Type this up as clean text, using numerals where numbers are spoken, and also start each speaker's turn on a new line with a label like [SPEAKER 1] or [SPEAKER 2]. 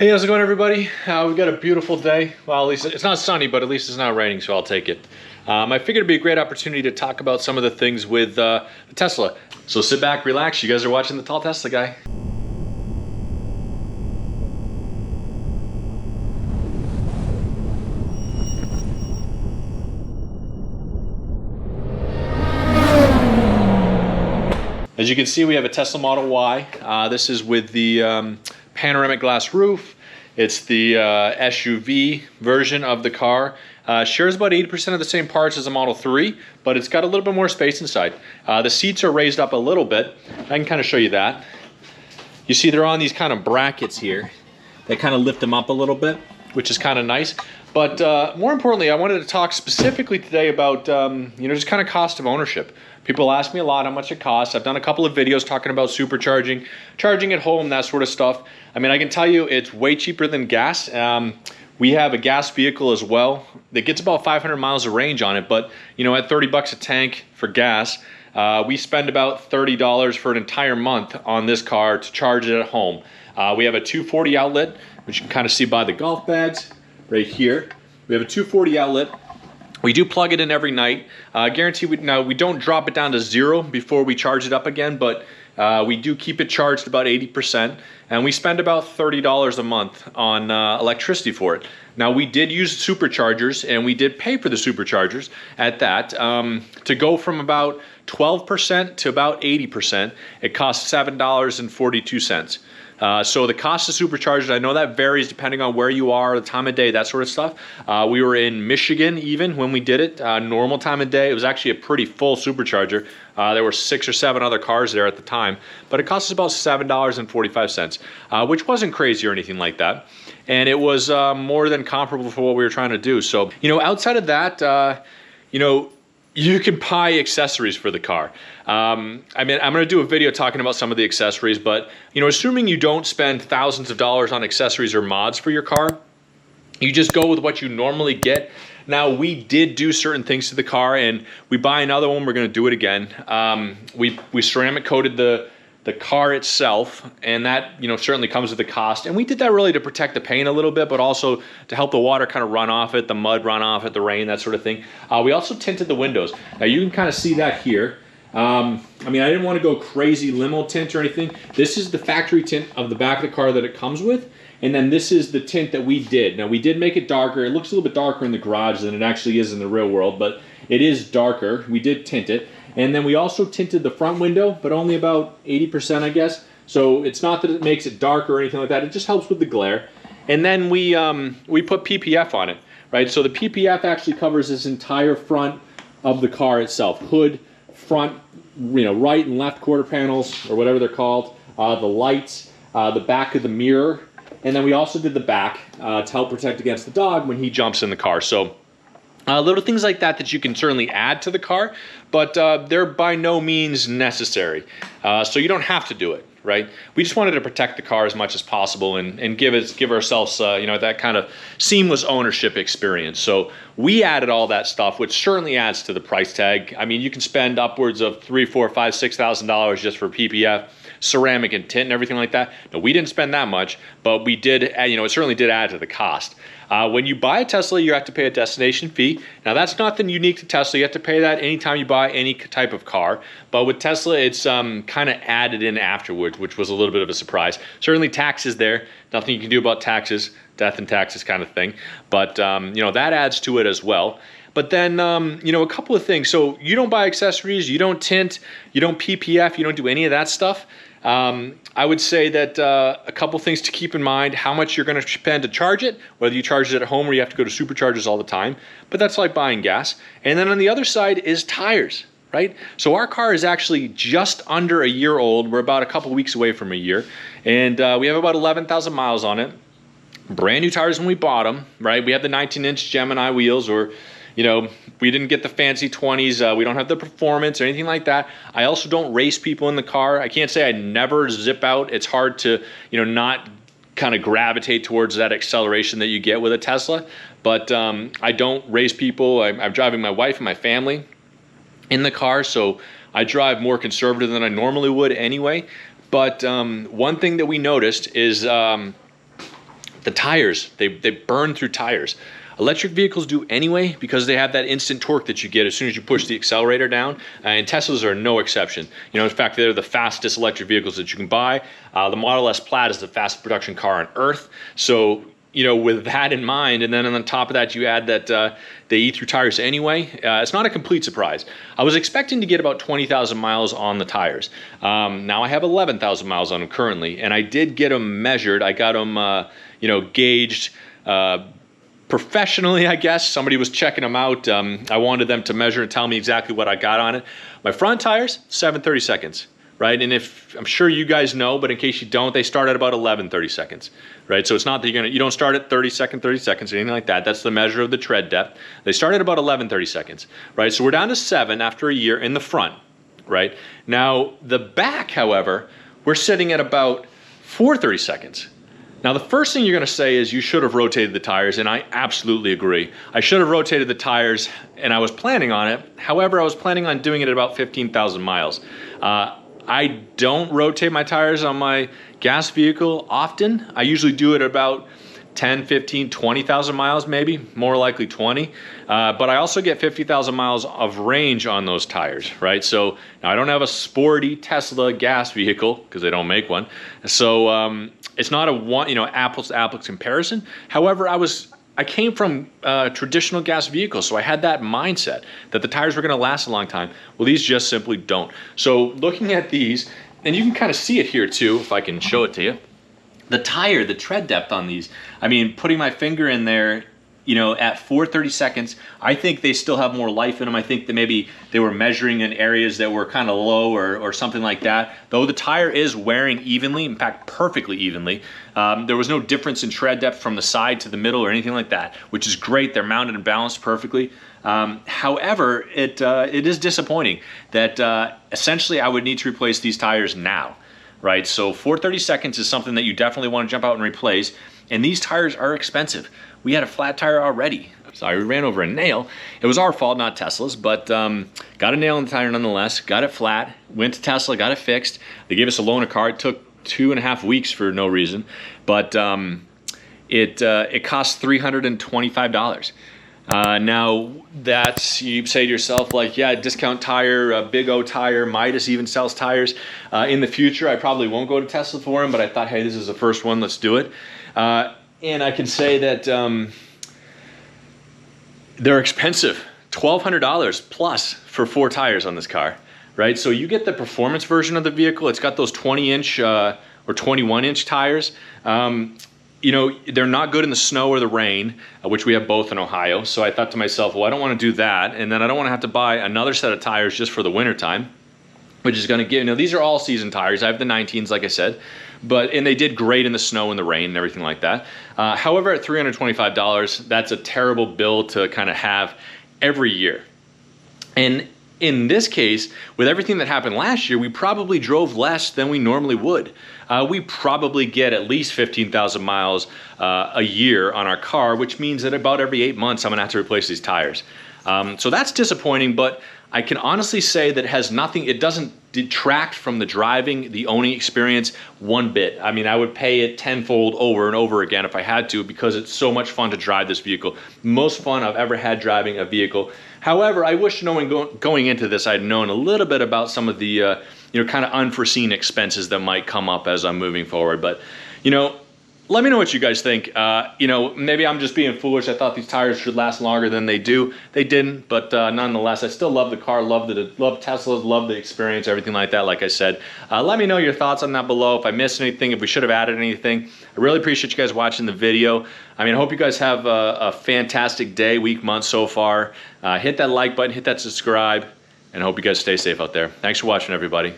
[SPEAKER 1] Hey, how's it going, everybody? We've got a beautiful day. Well, at least it's not sunny, but at least it's not raining, so I'll take it. I figured it'd be a great opportunity to talk about some of the things with the Tesla. So sit back, relax. You guys are watching the Tall Tesla Guy. As you can see, we have a Tesla Model Y. This is with the panoramic glass roof. It's the SUV version of the car. Shares about 80% of the same parts as a Model 3, but it's got a little bit more space inside. The seats are raised up a little bit. I can kind of show you that. You see they're on these kind of brackets here. They kind of lift them up a little bit, which is kind of nice. But more importantly, I wanted to talk specifically today about just kind of cost of ownership. People ask me a lot how much it costs. I've done a couple of videos talking about supercharging, charging at home, that sort of stuff. I mean, I can tell you it's way cheaper than gas. We have a gas vehicle as well that gets about 500 miles of range on it, but at 30 bucks a tank for gas, we spend about $30 for an entire month on this car to charge it at home. We have a 240 outlet, which you can kind of see by the golf bags right here. We have a 240 outlet. We do plug it in every night. Guarantee we don't drop it down to zero before we charge it up again, but we do keep it charged about 80%, and we spend about $30 a month on electricity for it. Now, we did use superchargers, and we did pay for the superchargers at that. To go from about 12% to about 80%, it costs $7.42. So the cost of superchargers, I know that varies depending on where you are, the time of day, that sort of stuff. We were in Michigan even when we did it, normal time of day. It was actually a pretty full supercharger. There were 6 or 7 other cars there at the time, but it cost us about $7.45, which wasn't crazy or anything like that. And it was more than comparable for what we were trying to do. So, outside of that, you can buy accessories for the car. I mean, I'm going to do a video talking about some of the accessories, but assuming you don't spend thousands of dollars on accessories or mods for your car, you just go with what you normally get. Now, we did do certain things to the car, and we buy another one. We're going to do it again. We ceramic coated the car itself, and that certainly comes with a cost. And we did that really to protect the paint a little bit, but also to help the water kind of run off it, the mud run off it, the rain, that sort of thing. We also tinted the windows. Now you can kind of see that here. I mean, I didn't want to go crazy limo tint or anything. This is the factory tint of the back of the car that it comes with, and then this is the tint that we did. Now we did make it darker. It looks a little bit darker in the garage than it actually is in the real world, but it is darker. We did tint it. And then we also tinted the front window, but only about 80%, I guess. So it's not that it makes it dark or anything like that. It just helps with the glare. And then we put PPF on it, right? So the PPF actually covers this entire front of the car itself. Hood, front, right and left quarter panels, or whatever they're called. The lights, the back of the mirror. And then we also did the back to help protect against the dog when he jumps in the car. So little things like that you can certainly add to the car, but they're by no means necessary. So you don't have to do it, right? We just wanted to protect the car as much as possible and give ourselves that kind of seamless ownership experience. So we added all that stuff, which certainly adds to the price tag. I mean, you can spend upwards of $3,000, $4,000, $5,000, $6,000 just for PPF, ceramic and tint and everything like that. No, we didn't spend that much, but we did, it certainly did add to the cost. When you buy a Tesla, you have to pay a destination fee. Now, that's nothing unique to Tesla. You have to pay that anytime you buy any type of car. But with Tesla, it's kind of added in afterwards, which was a little bit of a surprise. Certainly taxes there. Nothing you can do about taxes, death and taxes kind of thing. But, that adds to it as well. But then, a couple of things. So you don't buy accessories, you don't tint, you don't PPF, you don't do any of that stuff. I would say that a couple things to keep in mind: how much you're going to spend to charge it, whether you charge it at home or you have to go to superchargers all the time. But that's like buying gas. And then on the other side is tires, right? So our car is actually just under a year old. We're about a couple weeks away from a year. And we have about 11,000 miles on it. Brand new tires when we bought them, right? We have the 19-inch Gemini wheels, or we didn't get the fancy 20s. We don't have the performance or anything like that. I also don't race people in the car. I can't say I never zip out. It's hard to, not kind of gravitate towards that acceleration that you get with a Tesla. But I don't race people. I'm driving my wife and my family in the car, so I drive more conservative than I normally would anyway. But one thing that we noticed is The tires, they burn through tires. Electric vehicles do anyway because they have that instant torque that you get as soon as you push the accelerator down, and Teslas are no exception. You know, in fact, they're the fastest electric vehicles that you can buy. The Model S Plaid is the fastest production car on Earth. So, you know, with that in mind, and then on top of that, you add that they eat through tires anyway, it's not a complete surprise. I was expecting to get about 20,000 miles on the tires. Now I have 11,000 miles on them currently, and I did get them measured. I got them, you know, gauged professionally, I guess. Somebody was checking them out. I wanted them to measure and tell me exactly what I got on it. My front tires, 7 30-seconds. Right, and if I'm sure you guys know, but in case you don't, they start at about 11 30-seconds, right? So it's not that you don't start at 30 seconds, or anything like that. That's the measure of the tread depth. They start at about 11 30-seconds, right? So we're down to 7 after a year in the front, right? Now the back, however, we're sitting at about 4 30-seconds. Now the first thing you're going to say is you should have rotated the tires, and I absolutely agree. I should have rotated the tires, and I was planning on it. However, I was planning on doing it at about 15,000 miles. I don't rotate my tires on my gas vehicle often. I usually do it about 10, 15, 20,000 miles maybe, more likely 20. But I also get 50,000 miles of range on those tires, right? So now I don't have a sporty Tesla gas vehicle because they don't make one. So it's not a apples to apples comparison. However, I came from traditional gas vehicles, so I had that mindset that the tires were going to last a long time. Well, these just simply don't. So looking at these, and you can kind of see it here too, if I can show it to you. The tread depth on these, I mean, putting my finger in there, you know, at 4 30-seconds, I think they still have more life in them. I think that maybe they were measuring in areas that were kind of low or something like that. Though the tire is wearing evenly, in fact, perfectly evenly. There was no difference in tread depth from the side to the middle or anything like that, which is great. They're mounted and balanced perfectly. However, it is disappointing that essentially I would need to replace these tires now, right? So 4 30-seconds is something that you definitely want to jump out and replace. And these tires are expensive. We had a flat tire already. Sorry, we ran over a nail. It was our fault, not Tesla's, but got a nail in the tire nonetheless, got it flat, went to Tesla, got it fixed. They gave us a loaner car. It took 2.5 weeks for no reason, but it cost $325. Now that's, you say to yourself, like, yeah, discount tire, Big O tire, Midas even sells tires. In the future, I probably won't go to Tesla for them, but I thought, hey, this is the first one, let's do it. And I can say that they're expensive, $1,200 plus for 4 tires on this car, right? So you get the performance version of the vehicle. It's got those 20-inch or 21-inch tires. You know, they're not good in the snow or the rain, which we have both in Ohio. So I thought to myself, well, I don't want to do that. And then I don't want to have to buy another set of tires just for the winter time, which is going to give, you know, these are all season tires. I have the 19s, like I said, and they did great in the snow and the rain and everything like that. However, at $325, that's a terrible bill to kind of have every year. And in this case, with everything that happened last year, we probably drove less than we normally would. We probably get at least 15,000 miles a year on our car, which means that about every 8 months, I'm gonna have to replace these tires. So that's disappointing, but I can honestly say that it doesn't detract from the driving, the owning experience one bit. I mean, I would pay it tenfold over and over again if I had to, because it's so much fun to drive this vehicle. Most fun I've ever had driving a vehicle. However, I wish knowing going into this, I'd known a little bit about some of the kind of unforeseen expenses that might come up as I'm moving forward. But, let me know what you guys think. Maybe I'm just being foolish. I thought these tires should last longer than they do. They didn't, but nonetheless, I still love the car, love Teslas, love the experience, everything like that, like I said. Let me know your thoughts on that below. If I missed anything, if we should have added anything. I really appreciate you guys watching the video. I mean, I hope you guys have a fantastic day, week, month so far. Hit that like button, hit that subscribe, and I hope you guys stay safe out there. Thanks for watching, everybody.